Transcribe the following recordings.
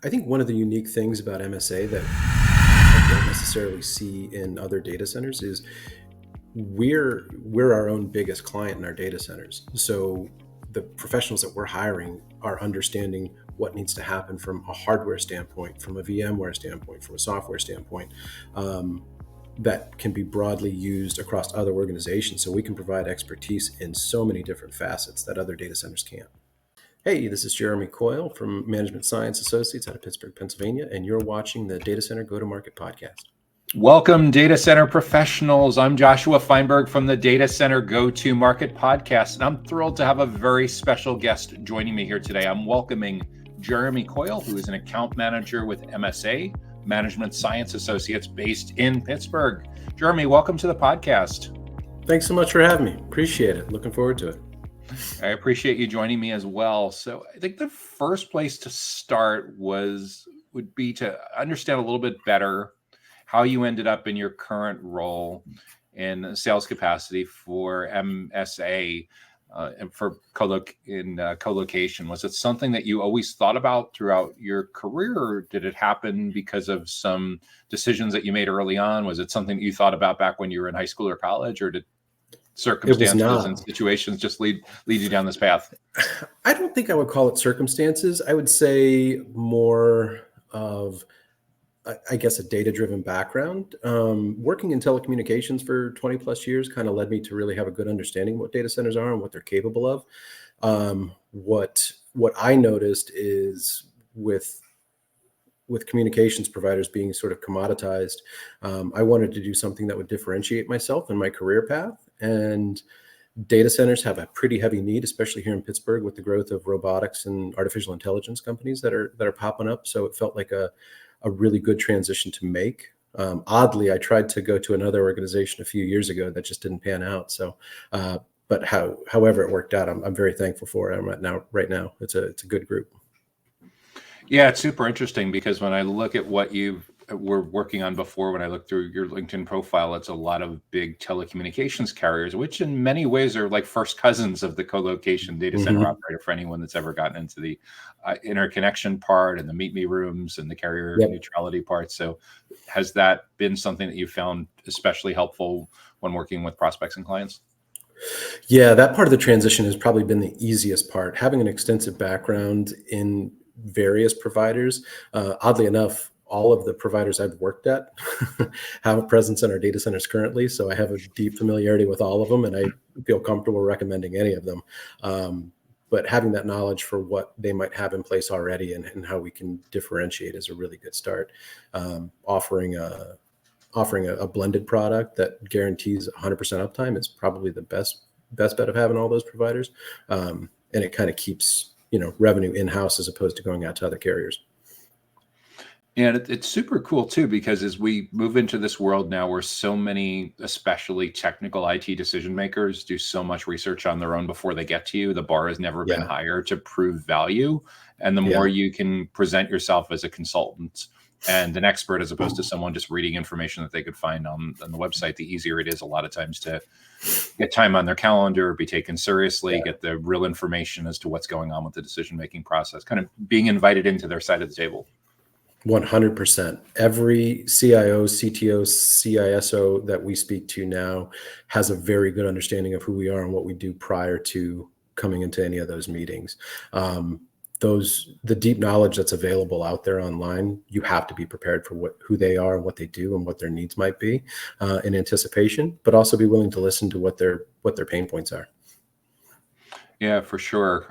I think one of the unique things about MSA that I don't necessarily see in other data centers is we're our own biggest client in our data centers. So the professionals that we're hiring are understanding what needs to happen from a hardware standpoint, from a VMware standpoint, from a software standpoint, that can be broadly used across other organizations. So we can provide expertise in so many different facets that other data centers can't. Hey, this is Jeremy Coyle from Management Science Associates out of Pittsburgh, Pennsylvania, and you're watching the Data Center Go-to-Market podcast. Welcome, data center professionals. I'm Joshua Feinberg from the Data Center Go-to-Market podcast, and I'm thrilled to have a very special guest joining me here today. I'm welcoming Jeremy Coyle, who is an account manager with MSA, Management Science Associates, based in Pittsburgh. Jeremy, welcome to the podcast. Thanks so much for having me. Appreciate it. Looking forward to it. I appreciate you joining me as well. So I think the first place to start would be to understand a little bit better how you ended up in your current role in sales capacity for MSA and for Colocation. Was it something that you always thought about throughout your career, or did it happen because of some decisions that you made early on? Was it something that you thought about back when you were in high school or college, or did circumstances and situations just lead you down this path? I don't think I would call it circumstances. I would say more of, I guess, a data-driven background. Working in telecommunications for 20 plus years kind of led me to really have a good understanding of what data centers are and what they're capable of. What I noticed is with communications providers being sort of commoditized, I wanted to do something that would differentiate myself in my career path. And data centers have a pretty heavy need, especially here in Pittsburgh, with the growth of robotics and artificial intelligence companies that are popping up. So it felt like a really good transition to make. Oddly, I tried to go to another organization a few years ago that just didn't pan out. So, but however it worked out, I'm very thankful for it. Right now, it's a good group. Yeah, it's super interesting because when I look at what you were working on before, when I look through your LinkedIn profile, it's a lot of big telecommunications carriers, which in many ways are like first cousins of the colocation data center operator for anyone that's ever gotten into the interconnection part and the meet me rooms and the carrier neutrality part. So has that been something that you found especially helpful when working with prospects and clients? Yeah, that part of the transition has probably been the easiest part. Having an extensive background in various providers, oddly enough, all of the providers I've worked at have a presence in our data centers currently. So I have a deep familiarity with all of them, and I feel comfortable recommending any of them. But having that knowledge for what they might have in place already and how we can differentiate is a really good start. Offering a blended product that guarantees 100% uptime is probably the best bet of having all those providers. And it kind of keeps revenue in-house as opposed to going out to other carriers. And it's super cool too, because as we move into this world now where so many, especially technical IT decision makers, do so much research on their own before they get to you, the bar has never been higher to prove value. And the more you can present yourself as a consultant and an expert, as opposed to someone just reading information that they could find on the website, the easier it is a lot of times to get time on their calendar, be taken seriously, get the real information as to what's going on with the decision-making process, kind of being invited into their side of the table. 100%. Every CIO, CTO, CISO that we speak to now has a very good understanding of who we are and what we do prior to coming into any of those meetings. The deep knowledge that's available out there online, you have to be prepared for who they are and what they do and what their needs might be in anticipation, but also be willing to listen to what their pain points are. Yeah, for sure.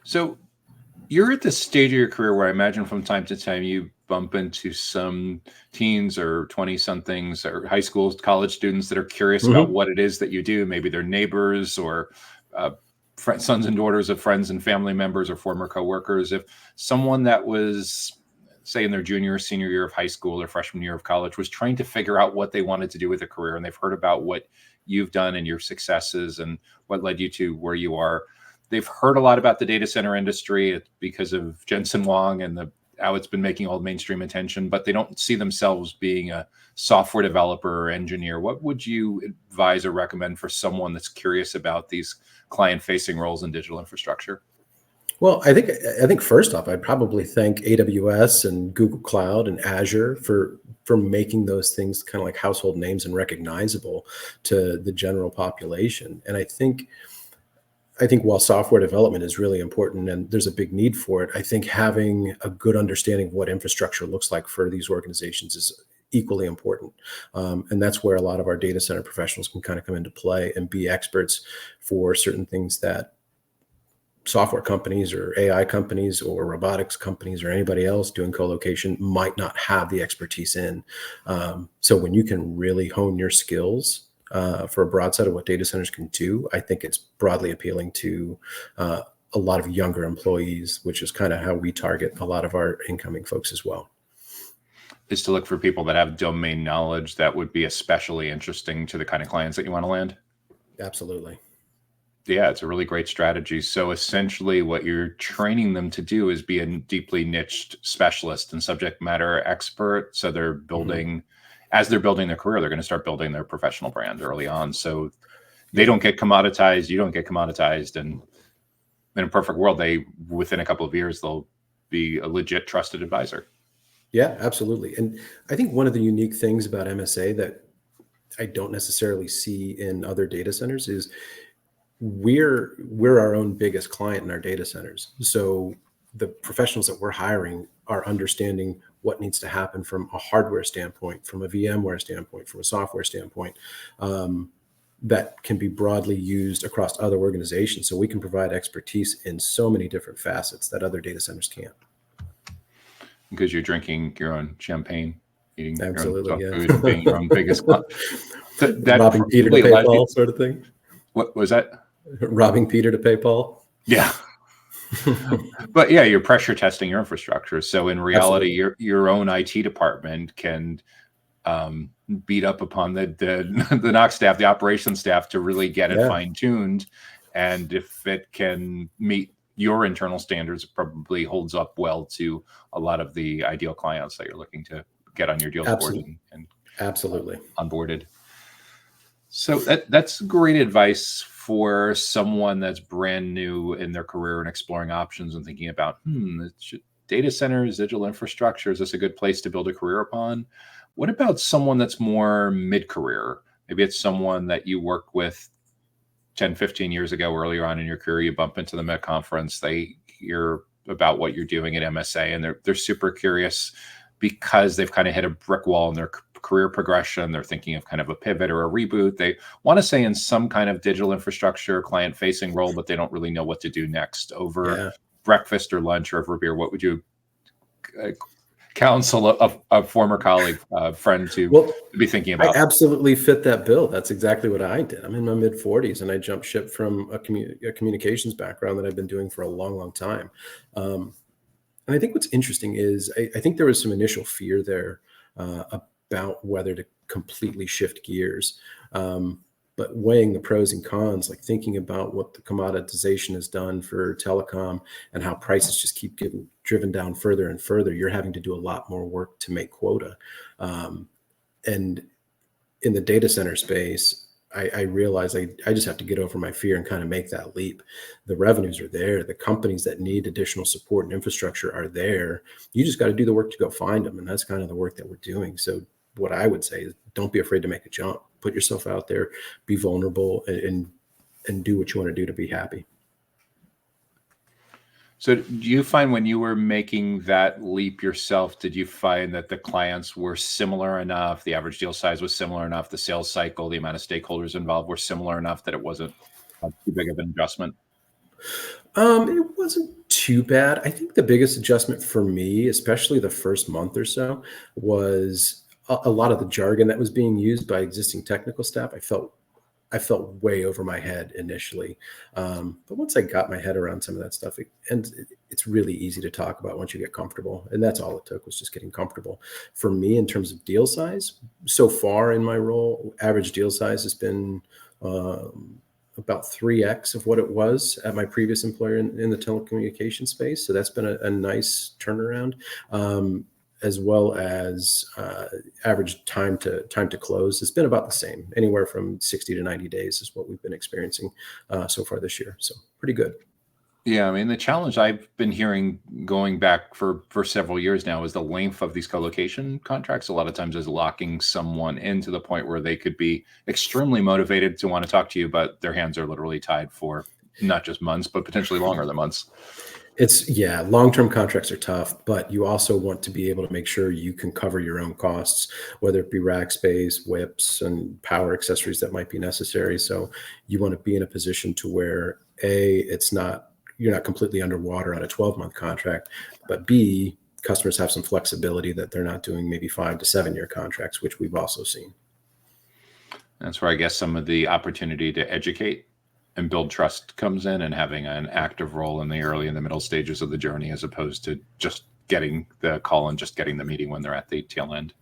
So you're at this stage of your career where I imagine from time to time you bump into some teens or 20-somethings or high school, college students that are curious about what it is that you do. Maybe they're neighbors or sons and daughters of friends and family members or former coworkers. If someone that was, say, in their junior or senior year of high school or freshman year of college was trying to figure out what they wanted to do with a career, and they've heard about what you've done and your successes and what led you to where you are, they've heard a lot about the data center industry because of Jensen Huang and how it's been making all mainstream attention, but they don't see themselves being a software developer or engineer. What would you advise or recommend for someone that's curious about these client-facing roles in digital infrastructure? Well, I think first off, I'd probably thank AWS and Google Cloud and Azure for making those things kind of like household names and recognizable to the general population. And I think while software development is really important and there's a big need for it, I think having a good understanding of what infrastructure looks like for these organizations is equally important. And that's where a lot of our data center professionals can kind of come into play and be experts for certain things that software companies or AI companies or robotics companies or anybody else doing colocation might not have the expertise in. So when you can really hone your skills for a broad set of what data centers can do, I think it's broadly appealing to a lot of younger employees, which is kind of how we target a lot of our incoming folks as well. Is to look for people that have domain knowledge that would be especially interesting to the kind of clients that you want to land? Absolutely. Yeah, it's a really great strategy. So essentially what you're training them to do is be a deeply niched specialist and subject matter expert. So they're building, as they're building their career, they're going to start building their professional brand early on. So they don't get commoditized, you don't get commoditized. And in a perfect world, within a couple of years, they'll be a legit trusted advisor. Yeah, absolutely. And I think one of the unique things about MSA that I don't necessarily see in other data centers is we're our own biggest client in our data centers. So the professionals that we're hiring are understanding what needs to happen from a hardware standpoint, from a VMware standpoint, from a software standpoint, that can be broadly used across other organizations. So we can provide expertise in so many different facets that other data centers can't. Because you're drinking your own champagne, eating Absolutely, your own yeah. food, being your own biggest client. That Robbing Peter to probably pay allows you- Paul, sort of thing. What was that? Robbing Peter to pay Paul. Yeah. But yeah, you're pressure testing your infrastructure. So in reality, Absolutely. your own IT department can beat up upon the NOC staff, the operations staff, to really get it Yeah, fine tuned. And if it can meet your internal standards, it probably holds up well to a lot of the ideal clients that you're looking to get on your deals board absolutely. and Absolutely. onboarded. So that's great advice for someone that's brand new in their career and exploring options and thinking about, data centers, digital infrastructure, is this a good place to build a career upon? What about someone that's more mid-career? Maybe it's someone that you worked with 10, 15 years ago, earlier on in your career, you bump into them at a conference, they hear about what you're doing at MSA, and they're super curious because they've kind of hit a brick wall in their career progression. They're thinking of kind of a pivot or a reboot. They want to stay in some kind of digital infrastructure, client-facing role, but they don't really know what to do next. Over Yeah. breakfast or lunch or over beer, what would you counsel a former colleague, friend to be thinking I about? absolutely fit that bill. That's exactly what I did. I'm in my mid 40s and I jumped ship from a communications background that I've been doing for a long, long time. And I think what's interesting is I think there was some initial fear there about whether to completely shift gears. But weighing the pros and cons, like thinking about what the commoditization has done for telecom and how prices just keep getting driven down further and further, you're having to do a lot more work to make quota. And in the data center space, I realize I just have to get over my fear and kind of make that leap. The revenues are there. The companies that need additional support and infrastructure are there. You just got to do the work to go find them. And that's kind of the work that we're doing. So what I would say is don't be afraid to make a jump. Put yourself out there, be vulnerable, and do what you want to do to be happy. So do you find when you were making that leap yourself, did you find that the clients were similar enough, the average deal size was similar enough, the sales cycle, the amount of stakeholders involved were similar enough that it wasn't too big of an adjustment? It wasn't too bad. I think the biggest adjustment for me, especially the first month or so, was a lot of the jargon that was being used by existing technical staff. I felt way over my head initially, but once I got my head around some of that stuff, it's really easy to talk about once you get comfortable. And that's all it took, was just getting comfortable. For me, in terms of deal size, so far in my role, average deal size has been about 3x of what it was at my previous employer in the telecommunications space. So that's been a nice turnaround. As well as average time to close, it's been about the same. Anywhere from 60 to 90 days is what we've been experiencing so far this year. So pretty good. Yeah, I mean, the challenge I've been hearing going back for several years now is the length of these colocation contracts. A lot of times is locking someone in to the point where they could be extremely motivated to want to talk to you, but their hands are literally tied for not just months, but potentially longer than months. Yeah, long-term contracts are tough, but you also want to be able to make sure you can cover your own costs, whether it be rack space, whips, and power accessories that might be necessary. So you want to be in a position to where you're not completely underwater on a 12-month contract, but B, customers have some flexibility that they're not doing maybe 5 to 7 year contracts, which we've also seen. That's where I guess some of the opportunity to educate and build trust comes in, and having an active role in the early and the middle stages of the journey, as opposed to just getting the call and just getting the meeting when they're at the tail end.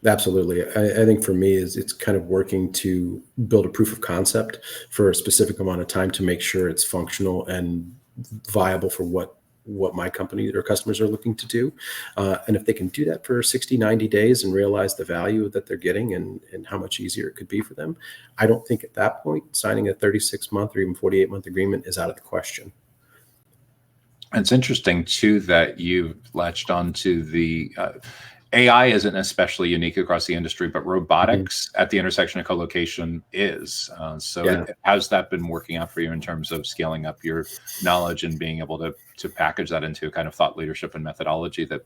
Absolutely. I think for me is it's kind of working to build a proof of concept for a specific amount of time to make sure it's functional and viable for what my company or customers are looking to do. And if they can do that for 60, 90 days and realize the value that they're getting and how much easier it could be for them, I don't think at that point signing a 36-month or even 48-month agreement is out of the question. It's interesting too that you've latched onto the AI isn't especially unique across the industry, but robotics at the intersection of colocation is. Yeah. How's that been working out for you in terms of scaling up your knowledge and being able to package that into a kind of thought leadership and methodology that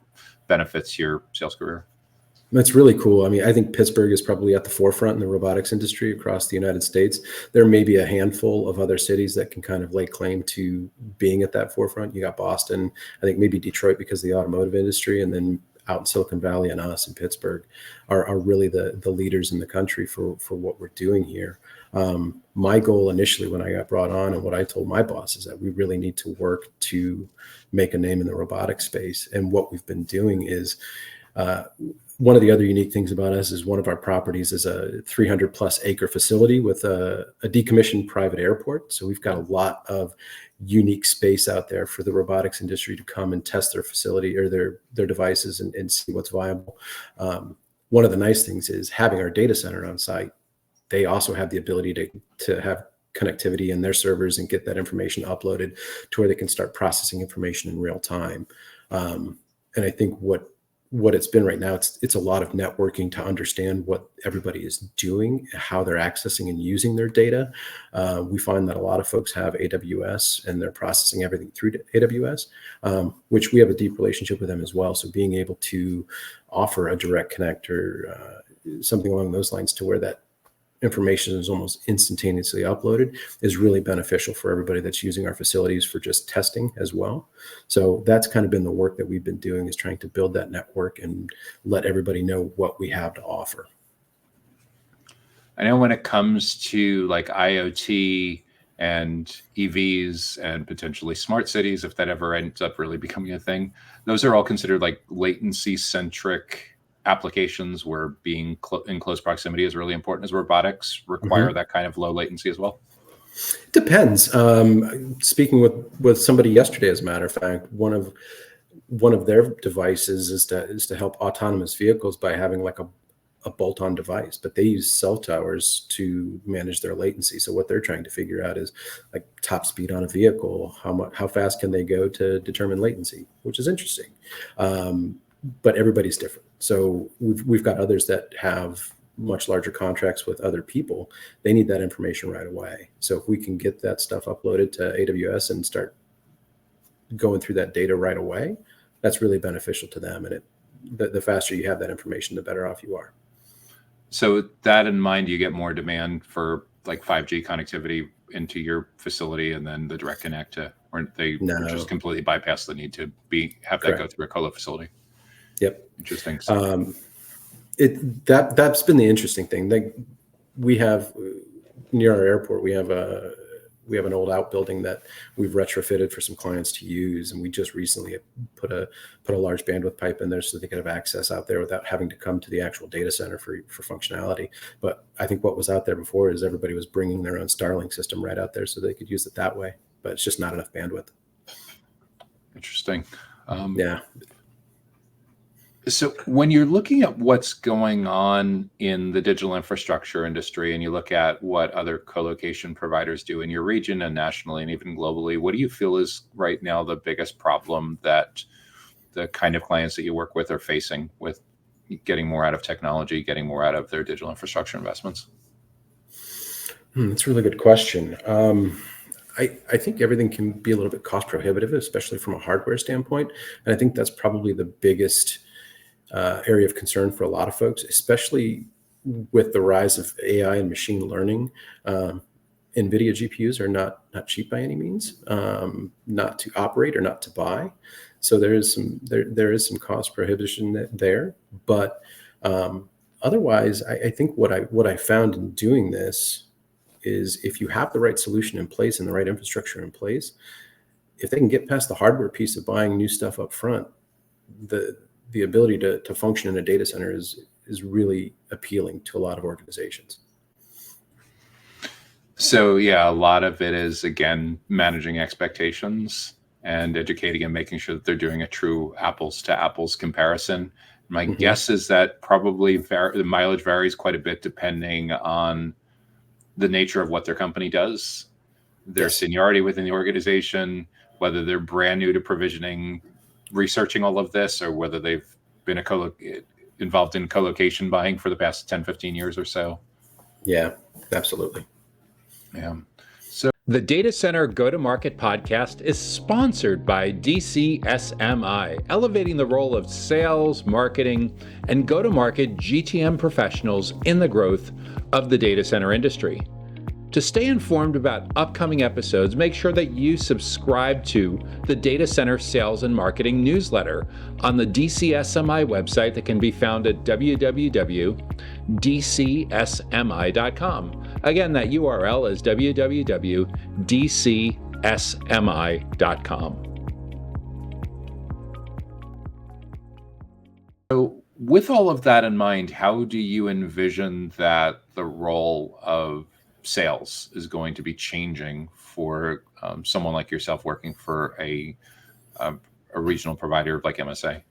benefits your sales career? That's really cool. I mean, I think Pittsburgh is probably at the forefront in the robotics industry across the United States. There may be a handful of other cities that can kind of lay claim to being at that forefront. You got Boston, I think maybe Detroit because of the automotive industry, and then out in Silicon Valley and us in Pittsburgh are really the leaders in the country for what we're doing here. My goal initially when I got brought on, and what I told my boss, is that we really need to work to make a name in the robotics space. And what we've been doing is, one of the other unique things about us is one of our properties is a 300 plus acre facility with a decommissioned private airport. So we've got a lot of unique space out there for the robotics industry to come and test their facility or their devices and see what's viable. One of the nice things is having our data center on site. They also have the ability to have connectivity in their servers and get that information uploaded to where they can start processing information in real time. And I think what it's been right now, it's a lot of networking to understand what everybody is doing, how they're accessing and using their data. We find that a lot of folks have AWS and they're processing everything through AWS, which we have a deep relationship with them as well. So being able to offer a direct connect or something along those lines to where that information is almost instantaneously uploaded is really beneficial for everybody that's using our facilities for just testing as well. So that's kind of been the work that we've been doing, is trying to build that network and let everybody know what we have to offer. I know when it comes to like IoT and EVs and potentially smart cities, if that ever ends up really becoming a thing, those are all considered like latency centric applications where being in close proximity is really important. As robotics require that kind of low latency as well? It depends. Speaking with somebody yesterday, as a matter of fact, one of their devices is to help autonomous vehicles by having like a bolt-on device, but they use cell towers to manage their latency. So what they're trying to figure out is like top speed on a vehicle, how fast can they go to determine latency, which is interesting. But everybody's different. So we've got others that have much larger contracts with other people. They need that information right away. So if we can get that stuff uploaded to AWS and start going through that data right away, that's really beneficial to them. And the faster you have that information, the better off you are. So with that in mind, you get more demand for like 5G connectivity into your facility, and then the direct connect to, or they just completely bypass the need to have that go through a colo facility. Yep. Interesting. That's been the interesting thing. Like we have near our airport, we have an old outbuilding that we've retrofitted for some clients to use, and we just recently put a large bandwidth pipe in there so they could have access out there without having to come to the actual data center for functionality. But I think what was out there before is everybody was bringing their own Starlink system right out there so they could use it that way, but it's just not enough bandwidth. Interesting. Yeah. So when you're looking at what's going on in the digital infrastructure industry and you look at what other colocation providers do in your region and nationally and even globally, what do you feel is right now the biggest problem that the kind of clients that you work with are facing with getting more out of technology, getting more out of their digital infrastructure investments? That's a really good question. I think everything can be a little bit cost prohibitive, especially from a hardware standpoint. And I think that's probably the biggest area of concern for a lot of folks, especially with the rise of AI and machine learning. NVIDIA GPUs are not cheap by any means, not to operate or not to buy. So there is some cost prohibition there. But otherwise, I think what I found in doing this is if you have the right solution in place and the right infrastructure in place, if they can get past the hardware piece of buying new stuff up front, the ability to function in a data center is really appealing to a lot of organizations. So yeah, a lot of it is, again, managing expectations and educating and making sure that they're doing a true apples to apples comparison. My guess is that probably the mileage varies quite a bit depending on the nature of what their company does, their seniority within the organization, whether they're brand new to provisioning, researching all of this, or whether they've been involved in colocation buying for the past 10, 15 years or so. Yeah, absolutely. Yeah. The Data Center Go-to-Market podcast is sponsored by DCSMI, elevating the role of sales, marketing, and go-to-market GTM professionals in the growth of the data center industry. To stay informed about upcoming episodes, make sure that you subscribe to the Data Center Sales and Marketing newsletter on the DCSMI website that can be found at www.dcsmi.com. Again, that URL is www.dcsmi.com. So with all of that in mind, how do you envision that the role of sales is going to be changing for someone like yourself working for a regional provider like MSA?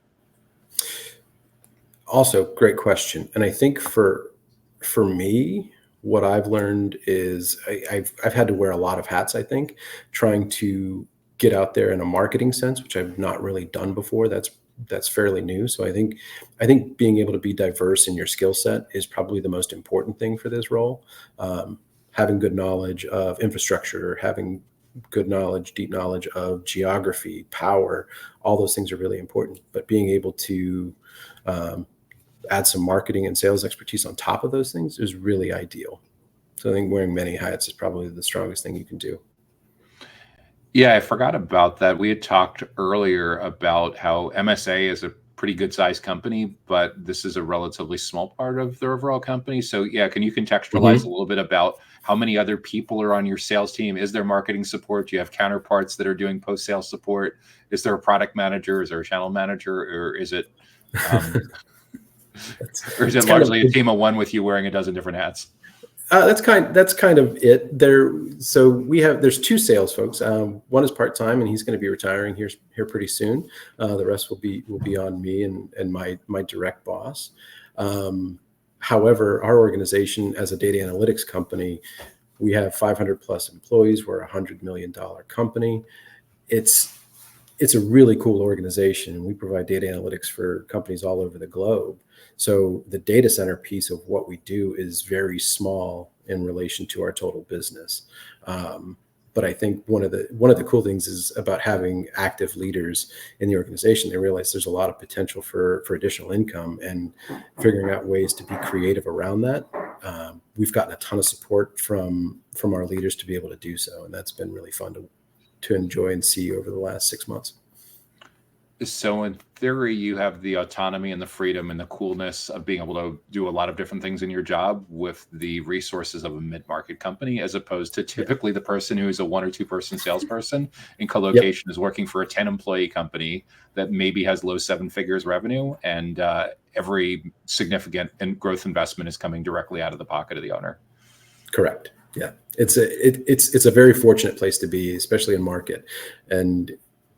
Also, great question. And I think for me, what I've learned is I've had to wear a lot of hats, I think, trying to get out there in a marketing sense, which I've not really done before. That's fairly new. So I think being able to be diverse in your skill set is probably the most important thing for this role. Having good knowledge of infrastructure, having good knowledge, deep knowledge of geography, power, all those things are really important. But being able to add some marketing and sales expertise on top of those things is really ideal. So I think wearing many hats is probably the strongest thing you can do. Yeah, I forgot about that. We had talked earlier about how MSA is a pretty good sized company, but this is a relatively small part of their overall company. So yeah, can you contextualize a little bit about how many other people are on your sales team? Is there marketing support? Do you have counterparts that are doing post-sales support? Is there a product manager? Is there a channel manager? Or is it largely a team of one with you wearing a dozen different hats? That's kind of it. There's two sales folks. One is part-time and he's going to be retiring here pretty soon. The rest will be on me and my direct boss. However, our organization as a data analytics company, we have 500 plus employees. We're a $100 million company. It's a really cool organization, and we provide data analytics for companies all over the globe. So the data center piece of what we do is very small in relation to our total business. But I think one of the cool things is about having active leaders in the organization. They realize there's a lot of potential for additional income, and figuring out ways to be creative around that. We've gotten a ton of support from our leaders to be able to do so, and that's been really fun to enjoy and see over the last 6 months. So in theory, you have the autonomy and the freedom and the coolness of being able to do a lot of different things in your job with the resources of a mid-market company, as opposed to typically the person who is a 1 or 2 person salesperson in colocation is working for a 10 employee company that maybe has low 7 figures revenue, and every significant growth investment is coming directly out of the pocket of the owner. Correct. Yeah, it's a very fortunate place to be, especially in market. And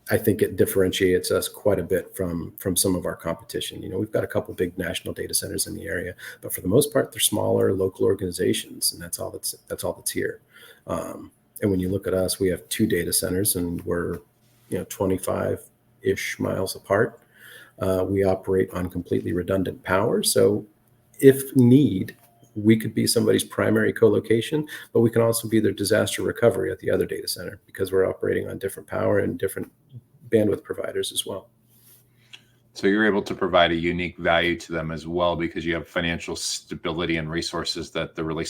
I think it differentiates us quite a bit from some of our competition. We've got a couple big national data centers in the area, but for the most part, they're smaller local organizations, and that's all that's here. And when you look at us, we have 2 data centers, and we're 25-ish miles apart. We operate on completely redundant power, so if need, we could be somebody's primary co-location, but we can also be their disaster recovery at the other data center because we're operating on different power and different bandwidth providers as well. So you're able to provide a unique value to them as well because you have financial stability and resources that the really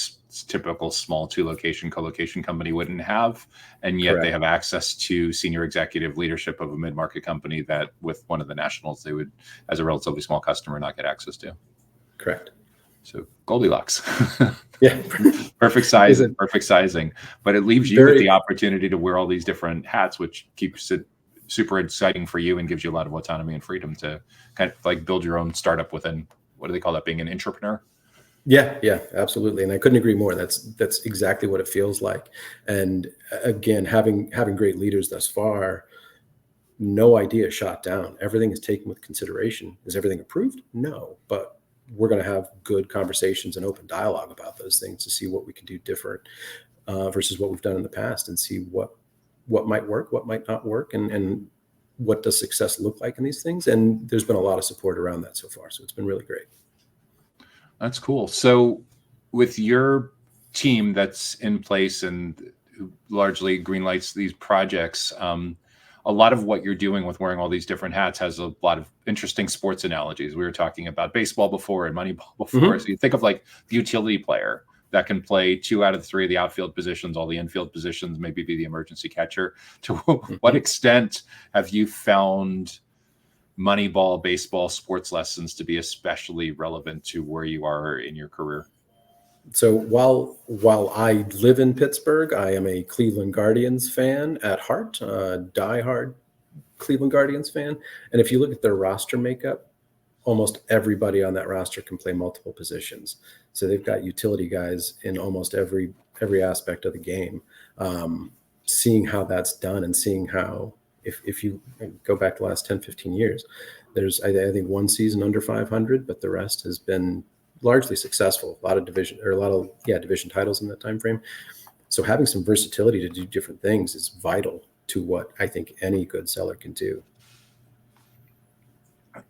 typical small 2-location co-location company wouldn't have. And yet they have access to senior executive leadership of a mid-market company that with one of the nationals, they would, as a relatively small customer, not get access to. Correct. So Goldilocks. Yeah. Perfect size and perfect sizing. But it leaves you with the opportunity to wear all these different hats, which keeps it super exciting for you and gives you a lot of autonomy and freedom to kind of like build your own startup within, what do they call that, being an entrepreneur? Yeah, absolutely. And I couldn't agree more. That's exactly what it feels like. And again, having great leaders thus far, no idea shot down. Everything is taken with consideration. Is everything approved? No, but we're going to have good conversations and open dialogue about those things to see what we can do different versus what we've done in the past, and see what might work, what might not work, and what does success look like in these things. And there's been a lot of support around that so far. So it's been really great. That's cool. So with your team that's in place and largely greenlights these projects, a lot of what you're doing with wearing all these different hats has a lot of interesting sports analogies. We were talking about baseball before and Moneyball before. Mm-hmm. So you think of like the utility player that can play 2 out of 3 of the outfield positions, all the infield positions, maybe be the emergency catcher. To what extent have you found Moneyball, baseball, sports lessons to be especially relevant to where you are in your career? So while I live in Pittsburgh, I am a Cleveland Guardians fan at heart, diehard Cleveland Guardians fan. And if you look at their roster makeup, almost everybody on that roster can play multiple positions. So they've got utility guys in almost every aspect of the game. Seeing how that's done and seeing how, if you go back the last 10, 15 years, there's, I think, 1 season under 500, but the rest has been largely successful. A lot of division titles in that time frame. So having some versatility to do different things is vital to what I think any good seller can do.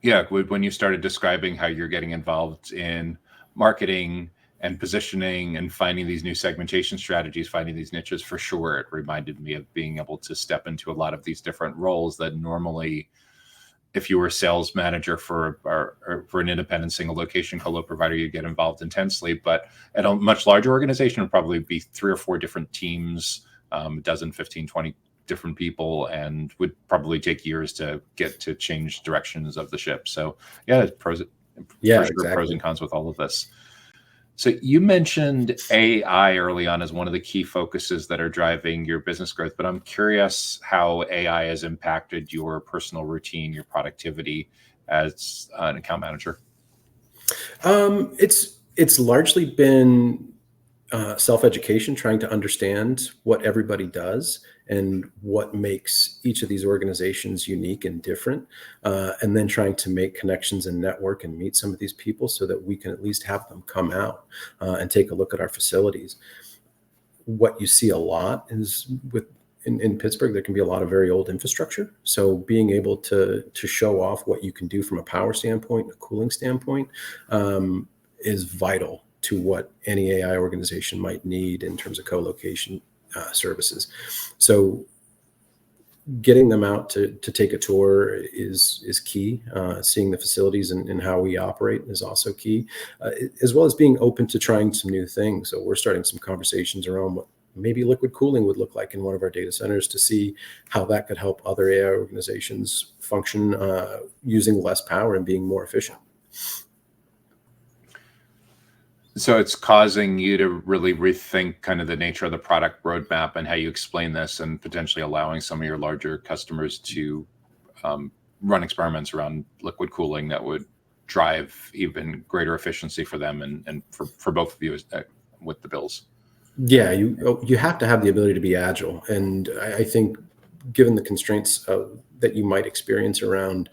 Yeah, when you started describing how you're getting involved in marketing and positioning and finding these new segmentation strategies, finding these niches, for sure, it reminded me of being able to step into a lot of these different roles that normally, if you were a sales manager for an independent single location colo provider, you'd get involved intensely. But at a much larger organization, it would probably be 3 or 4 different teams, a dozen, 15, 20 different people, and would probably take years to get to change directions of the ship. So pros and cons with all of this. So you mentioned AI early on as one of the key focuses that are driving your business growth, but I'm curious how AI has impacted your personal routine, your productivity as an account manager. It's largely been self-education, trying to understand what everybody does and what makes each of these organizations unique and different, and then trying to make connections and network and meet some of these people so that we can at least have them come out and take a look at our facilities. What you see a lot is in Pittsburgh, there can be a lot of very old infrastructure. So being able to show off what you can do from a power standpoint, a cooling standpoint, is vital to what any AI organization might need in terms of co-location services. So getting them out to take a tour is key. Seeing the facilities and how we operate is also key, as well as being open to trying some new things. So we're starting some conversations around what maybe liquid cooling would look like in one of our data centers to see how that could help other AI organizations function using less power and being more efficient. So it's causing you to really rethink kind of the nature of the product roadmap and how you explain this, and potentially allowing some of your larger customers to run experiments around liquid cooling that would drive even greater efficiency for them and for both of you with the bills. Yeah, you have to have the ability to be agile. And I think given the constraints that you might experience around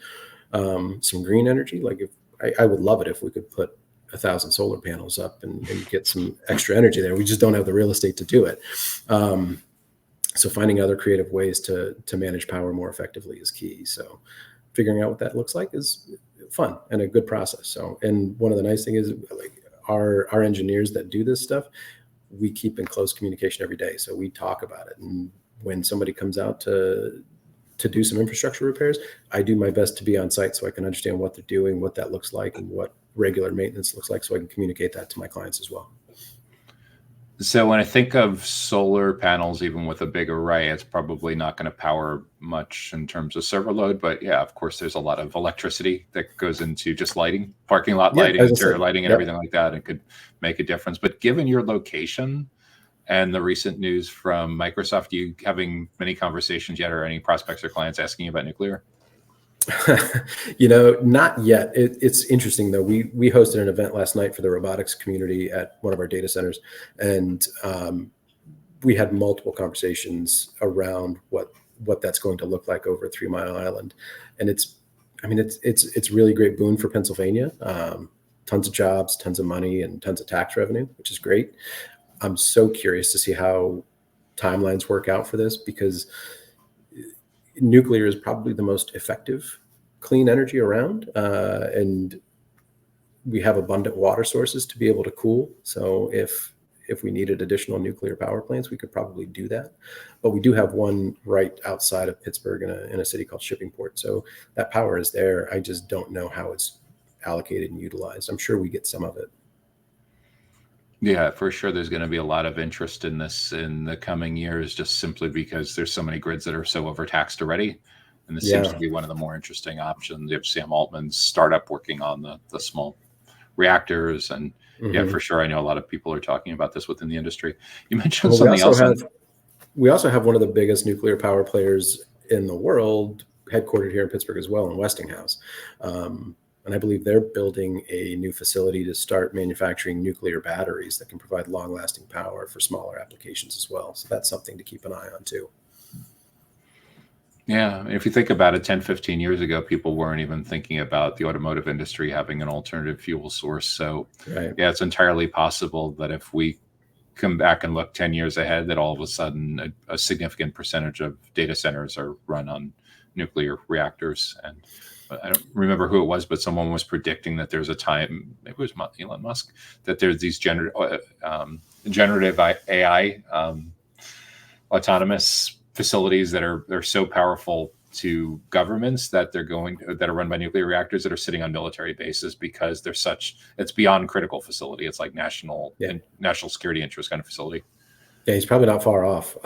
some green energy, like if I would love it if we could put 1,000 solar panels up and get some extra energy there. We just don't have the real estate to do it. So finding other creative ways to manage power more effectively is key. So figuring out what that looks like is fun and a good process. So, and one of the nice things is like our engineers that do this stuff, we keep in close communication every day. So we talk about it. And when somebody comes out to do some infrastructure repairs, I do my best to be on site so I can understand what they're doing, what that looks like, and what regular maintenance looks like, so I can communicate that to my clients as well. So when I think of solar panels, even with a big array, it's probably not going to power much in terms of server load. But yeah, of course, there's a lot of electricity that goes into just lighting, parking lot lighting, interior lighting, and everything like that. It could make a difference. But given your location and the recent news from Microsoft, you having many conversations yet, or any prospects or clients asking you about nuclear? Not yet. It's interesting though. We hosted an event last night for the robotics community at one of our data centers, and we had multiple conversations around what that's going to look like over 3 Mile Island, and it's really great boon for Pennsylvania. Tons of jobs, tons of money, and tons of tax revenue, which is great. I'm so curious to see how timelines work out for this, because nuclear is probably the most effective clean energy around, and we have abundant water sources to be able to cool. So if we needed additional nuclear power plants, we could probably do that. But we do have one right outside of Pittsburgh in a city called Shippingport. So that power is there. I just don't know how it's allocated and utilized. I'm sure we get some of it. Yeah, for sure. There's going to be a lot of interest in this in the coming years, just simply because there's so many grids that are so overtaxed already. And this seems to be one of the more interesting options. You have Sam Altman's startup working on the small reactors. And yeah, for sure. I know a lot of people are talking about this within the industry. You mentioned something else. We also have one of the biggest nuclear power players in the world, headquartered here in Pittsburgh as well, in Westinghouse. And I believe they're building a new facility to start manufacturing nuclear batteries that can provide long-lasting power for smaller applications as well. So that's something to keep an eye on too. Yeah, if you think about it, 10, 15 years ago, people weren't even thinking about the automotive industry having an alternative fuel source. So yeah, it's entirely possible that if we come back and look 10 years ahead, that all of a sudden a significant percentage of data centers are run on nuclear reactors. And I don't remember who it was, but someone was predicting that there's a time, maybe it was Elon Musk, that there's these generative AI autonomous facilities that are so powerful to governments that that are run by nuclear reactors that are sitting on military bases, because it's beyond critical facility. It's like national security interest kind of facility. Yeah, he's probably not far off.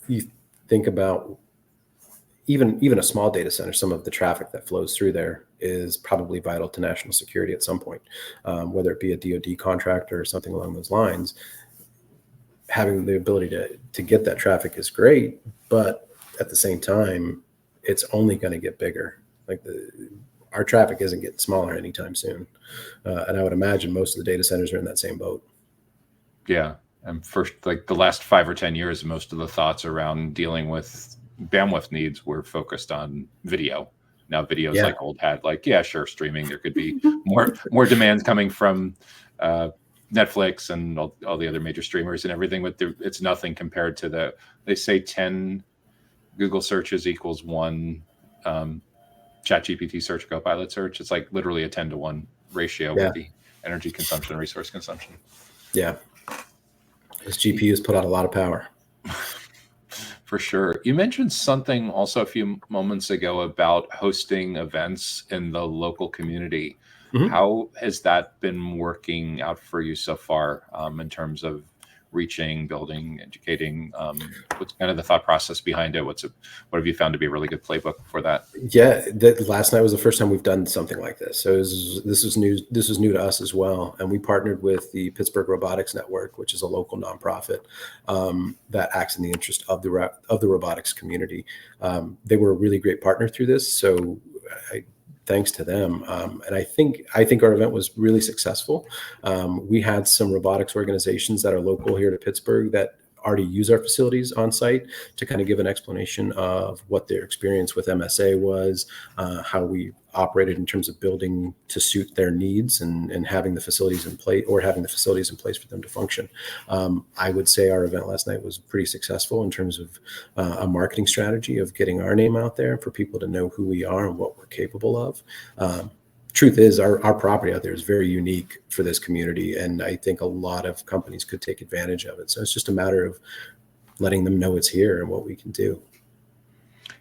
You think about even a small data center, some of the traffic that flows through there is probably vital to national security at some point, whether it be a DoD contractor or something along those lines. Having the ability to get that traffic is great, but at the same time, it's only going to get bigger. Like our traffic isn't getting smaller anytime soon. And I would imagine most of the data centers are in that same boat. Yeah. And first, like the last 5 or 10 years, most of the thoughts around dealing with bandwidth needs were focused on video. Now video is like old hat, like, yeah, sure, streaming. There could be more demands coming from Netflix and all the other major streamers and everything, but it's nothing compared to they say 10 Google searches equals 1 ChatGPT search, Copilot search. It's like literally a 10-to-1 ratio with the energy consumption, resource consumption. Yeah. This GPUs put out a lot of power. For sure. You mentioned something also a few moments ago about hosting events in the local community. How has that been working out for you so far in terms of reaching, building, educating? What's kind of the thought process behind it? What have you found to be a really good playbook for that? Yeah, last night was the first time we've done something like this. So this was new. This was new to us as well, and we partnered with the Pittsburgh Robotics Network, which is a local nonprofit that acts in the interest of the robotics community. They were a really great partner through this. So thanks to them. And I think our event was really successful. We had some robotics organizations that are local here to Pittsburgh that already use our facilities on site to kind of give an explanation of what their experience with MSA was, how we operated in terms of building to suit their needs and having the facilities in place for them to function. I would say our event last night was pretty successful in terms of a marketing strategy of getting our name out there for people to know who we are and what we're capable of. Truth is, our property out there is very unique for this community, and I think a lot of companies could take advantage of it. So it's just a matter of letting them know it's here and what we can do.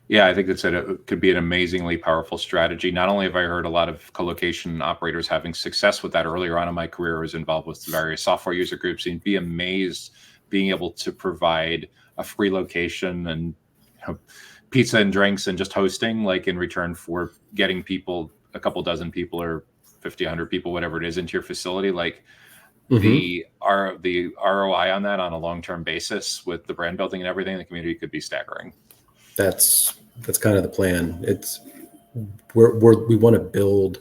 Yeah, I think it could be an amazingly powerful strategy. Not only have I heard a lot of colocation operators having success with that earlier on in my career, I was involved with various software user groups, and be amazed being able to provide a free location and pizza and drinks and just hosting, like in return for getting people, a couple dozen people or 50, 100 people, whatever it is, into your facility. Like the ROI on that on a long-term basis with the brand building and everything in the community could be staggering. That's kind of the plan. We want to build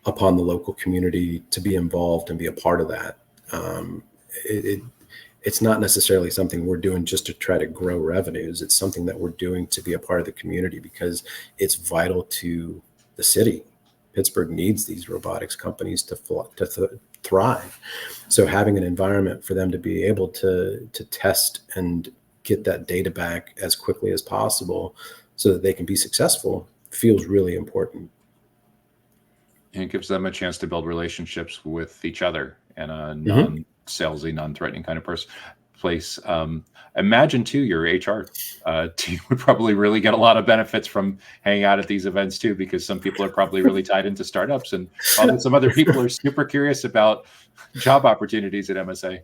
upon the local community to be involved and be a part of that. It's not necessarily something we're doing just to try to grow revenues. It's something that we're doing to be a part of the community because it's vital to the city. Pittsburgh needs these robotics companies to thrive. So having an environment for them to be able to test and get that data back as quickly as possible so that they can be successful feels really important. And it gives them a chance to build relationships with each other and a non-salesy, non-threatening kind of place. Imagine too, your HR team would probably really get a lot of benefits from hanging out at these events too, because some people are probably really tied into startups, and probably some other people are super curious about job opportunities at MSA.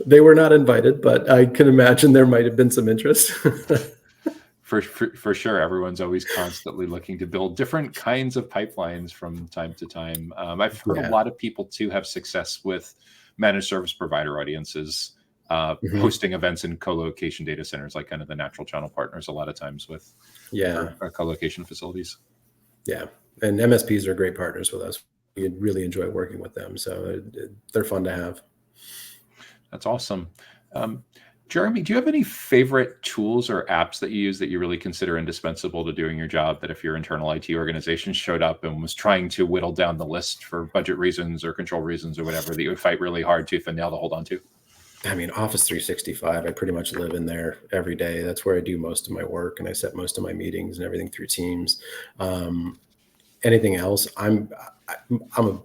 They were not invited, but I can imagine there might have been some interest. For sure. Everyone's always constantly looking to build different kinds of pipelines from time to time. I've heard a lot of people too have success with managed service provider audiences, hosting events in colocation data centers, like kind of the natural channel partners a lot of times with our colocation facilities. Yeah. And MSPs are great partners with us. We really enjoy working with them. So they're fun to have. That's awesome. Jeremy, do you have any favorite tools or apps that you use that you really consider indispensable to doing your job, that if your internal IT organization showed up and was trying to whittle down the list for budget reasons or control reasons or whatever, that you would fight really hard tooth and nail to hold on to? I mean, Office 365, I pretty much live in there every day. That's where I do most of my work, and I set most of my meetings and everything through Teams. Anything else, I'm a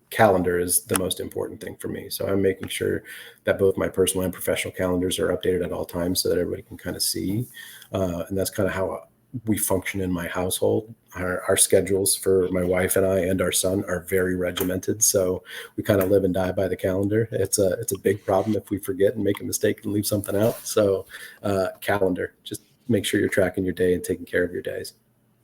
calendar is the most important thing for me. So I'm making sure that both my personal and professional calendars are updated at all times so that everybody can kind of see. And that's kind of how we function in my household. Our schedules for my wife and I and our son are very regimented. So we kind of live and die by the calendar. It's a big problem if we forget and make a mistake and leave something out. So calendar, just make sure you're tracking your day and taking care of your days.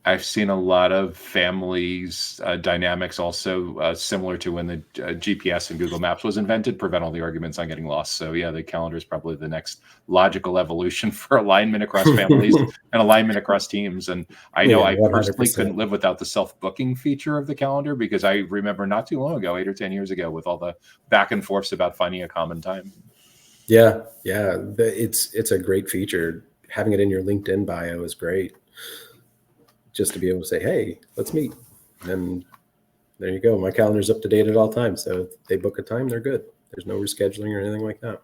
I've seen a lot of families dynamics also similar to when the GPS and Google Maps was invented, prevent all the arguments on getting lost. So yeah, the calendar is probably the next logical evolution for alignment across families and alignment across teams. And I know I personally couldn't live without the self-booking feature of the calendar, because I remember not too long ago, 8 or 10 years ago, with all the back and forths about finding a common time. Yeah. It's a great feature. Having it in your LinkedIn bio is great. Just to be able to say, hey, let's meet. And there you go. My calendar's up to date at all times. So if they book a time, they're good. There's no rescheduling or anything like that.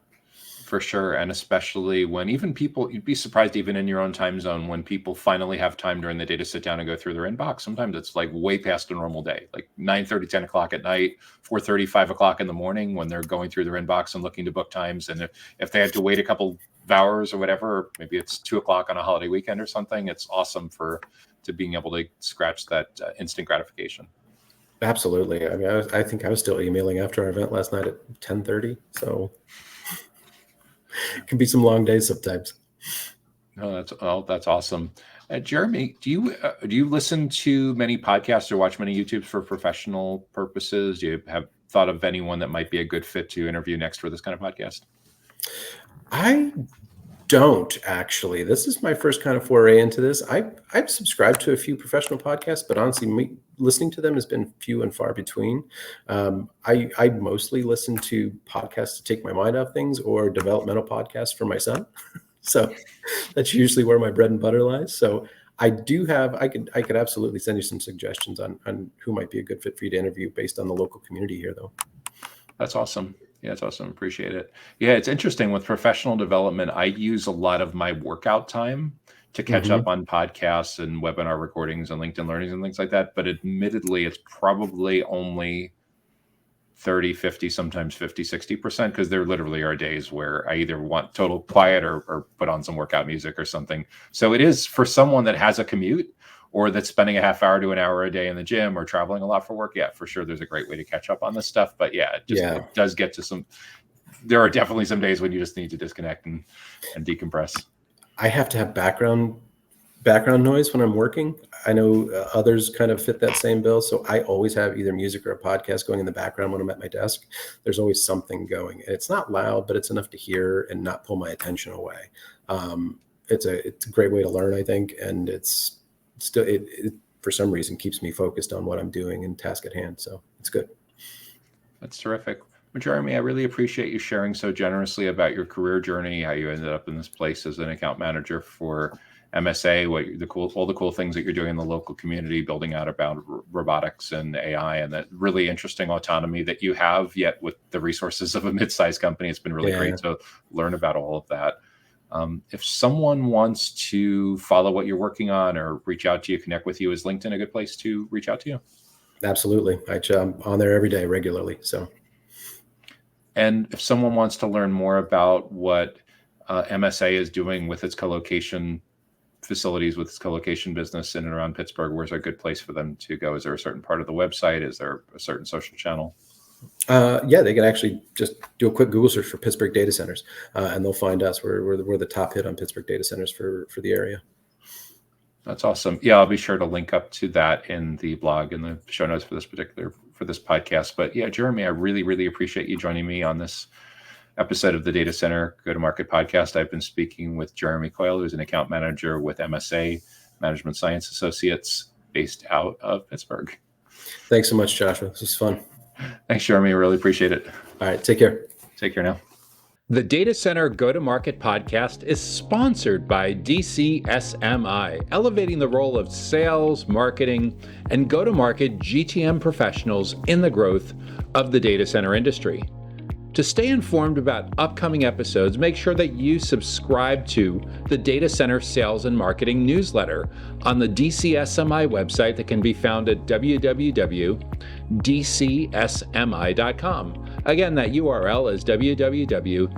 For sure. And especially when even people, you'd be surprised even in your own time zone, when people finally have time during the day to sit down and go through their inbox. Sometimes it's like way past a normal day, like 9:30, 10 o'clock at night, 4:30, 5 o'clock in the morning, when they're going through their inbox and looking to book times. And if they had to wait a couple of hours or whatever, or maybe it's 2 o'clock on a holiday weekend or something, it's awesome to being able to scratch that instant gratification. Absolutely. I mean, I think I was still emailing after our event last night at 10:30. So it can be some long days sometimes. No, that's awesome. Jeremy, do you listen to many podcasts or watch many YouTubes for professional purposes? Do you have thought of anyone that might be a good fit to interview next for this kind of podcast? I don't actually. This is my first kind of foray into this. I've subscribed to a few professional podcasts, but honestly, listening to them has been few and far between. I mostly listen to podcasts to take my mind off things, or developmental podcasts for my son. So that's usually where my bread and butter lies. So I could absolutely send you some suggestions on who might be a good fit for you to interview based on the local community here, though. That's awesome. Yeah, it's awesome. Appreciate it. Yeah, it's interesting with professional development. I use a lot of my workout time to catch up on podcasts and webinar recordings and LinkedIn learnings and things like that. But admittedly, it's probably only 30, 50, sometimes 50, 60%, because there literally are days where I either want total quiet or put on some workout music or something. So it is for someone that has a commute or that's spending a half hour to an hour a day in the gym or traveling a lot for work. Yeah, for sure. There's a great way to catch up on this stuff. But yeah, it does get to there are definitely some days when you just need to disconnect and decompress. I have to have background noise when I'm working. I know others kind of fit that same bill. So I always have either music or a podcast going in the background when I'm at my desk. There's always something going. And it's not loud, but it's enough to hear and not pull my attention away. It's a great way to learn, I think. And it's still, it for some reason keeps me focused on what I'm doing and task at hand. So it's good. That's terrific. Well, Jeremy, I really appreciate you sharing so generously about your career journey, how you ended up in this place as an account manager for MSA, all the cool things that you're doing in the local community, building out about robotics and AI, and that really interesting autonomy that you have, yet with the resources of a mid-sized company. It's been really great to learn about all of that. If someone wants to follow what you're working on or reach out to you, connect with you, is LinkedIn a good place to reach out to you? Absolutely. I'm on there every day regularly. So. And if someone wants to learn more about what MSA is doing with its colocation facilities, with its colocation business in and around Pittsburgh, where's a good place for them to go? Is there a certain part of the website? Is there a certain social channel? Yeah, they can actually just do a quick Google search for Pittsburgh data centers, and they'll find us. We're the top hit on Pittsburgh data centers for the area. That's awesome. Yeah, I'll be sure to link up to that in the blog and the show notes for this podcast. But yeah, Jeremy, I really, really appreciate you joining me on this episode of the Data Center Go-to-Market podcast. I've been speaking with Jeremy Coyle, who's an account manager with MSA, Management Science Associates, based out of Pittsburgh. Thanks so much, Joshua. This was fun. Thanks, Jeremy. I really appreciate it. All right. Take care. Take care now. The Data Center Go-to-Market podcast is sponsored by DCSMI, elevating the role of sales, marketing, and go-to-market GTM professionals in the growth of the data center industry. To stay informed about upcoming episodes, make sure that you subscribe to the Data Center Sales and Marketing newsletter on the DCSMI website that can be found at www.dcsmi.com. Again, that URL is www.dcsmi.com.